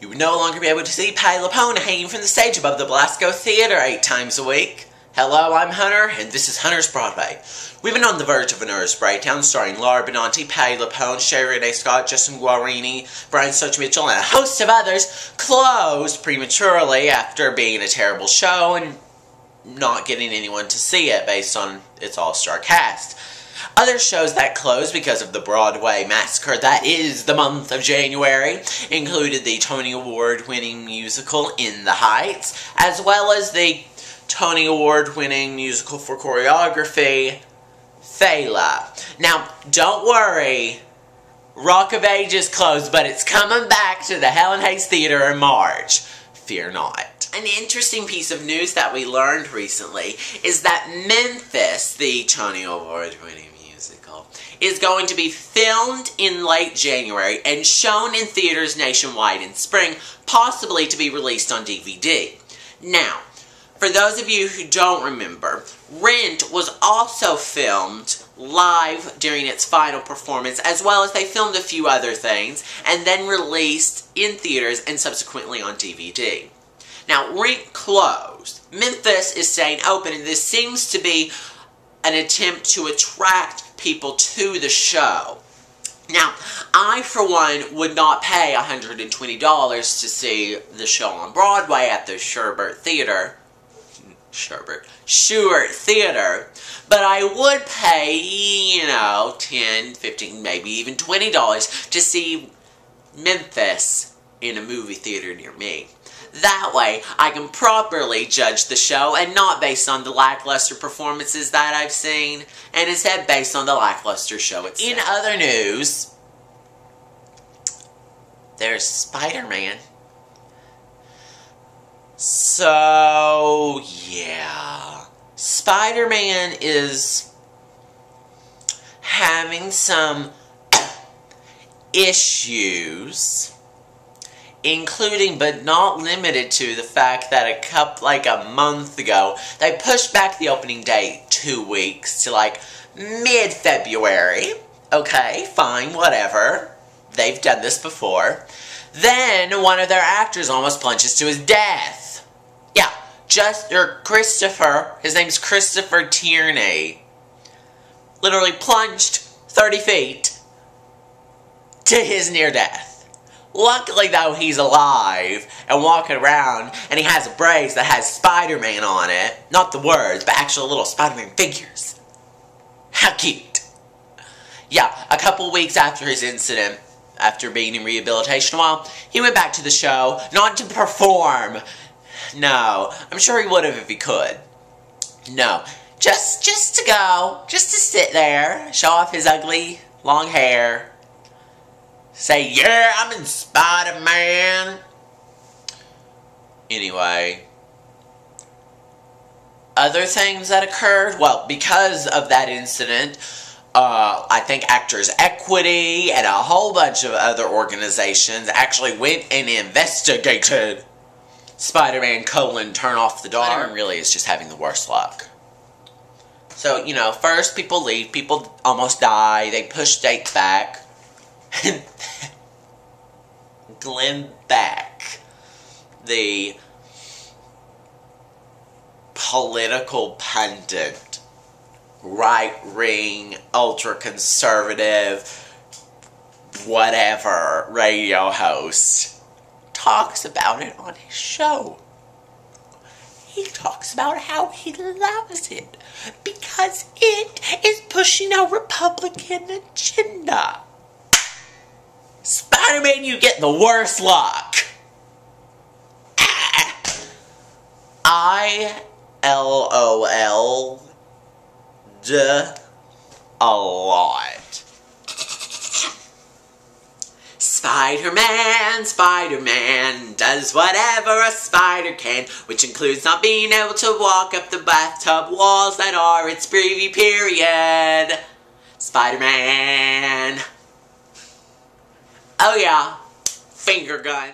You would no longer be able to see Patti LuPone hanging from the stage above the Blasco Theater 8 times a week. Hello, I'm Hunter, and this is Hunter's Broadway. We've been on the verge of a nervous breakdown starring Laura Benanti, Patti LuPone, Sherry Renee Scott, Justin Guarini, Brian Such Mitchell, and a host of others closed prematurely after being a terrible show and not getting anyone to see it based on its all-star cast. Other shows that closed because of the Broadway massacre that is the month of January included the Tony Award-winning musical In the Heights, as well as the Tony Award-winning musical for choreography, Fela. Now, don't worry, Rock of Ages closed, but it's coming back to the Helen Hayes Theater in March. Fear not. An interesting piece of news that we learned recently is that Memphis, the Tony Award-winning musical, is going to be filmed in late January and shown in theaters nationwide in spring, possibly to be released on DVD. Now, for those of you who don't remember, Rent was also filmed live during its final performance, as well as they filmed a few other things, and then released in theaters and subsequently on DVD. Now, Rent closed. Memphis is staying open, and this seems to be an attempt to attract people to the show. Now, I, for one, would not pay $120 to see the show on Broadway at the Shubert Theater, but I would pay, you know, $10, $15, maybe even $20 to see Memphis in a movie theater near me. That way, I can properly judge the show and not based on the lackluster performances that I've seen, and instead based on the lackluster show itself. In other news, there's Spider-Man. So, yeah. Spider-Man is having some issues, including but not limited to the fact that a month ago, they pushed back the opening date 2 weeks to mid-February. Okay, fine, whatever. They've done this before. Then one of their actors almost plunges to his death. Yeah, Christopher, his name's Christopher Tierney, literally plunged 30 feet to his near death. Luckily, though, he's alive and walking around, and he has a brace that has Spider-Man on it. Not the words, but actual little Spider-Man figures. How cute. Yeah, a couple weeks after his incident, after being in rehabilitation a while, he went back to the show, not to perform. No, I'm sure he would have if he could. No, just to go, just to sit there, show off his ugly, long hair, say, yeah, I'm in Spider-Man. Anyway, other things that occurred, well, because of that incident, I think Actors Equity and a whole bunch of other organizations actually went and investigated Spider-Man : Turn Off the Dark. Spider-Man really is just having the worst luck. So, you know, first people leave, people almost die, they push dates back. And Glenn Beck, the political pundit, right-wing, ultra-conservative, whatever radio host, talks about it on his show. He talks about how he loves it because it is pushing a Republican agenda. Spider-Man, you get the worst luck. I LOL'd a lot. Spider-Man does whatever a spider can, which includes not being able to walk up the bathtub walls that are its preview period. Spider-Man. Oh yeah, finger gun.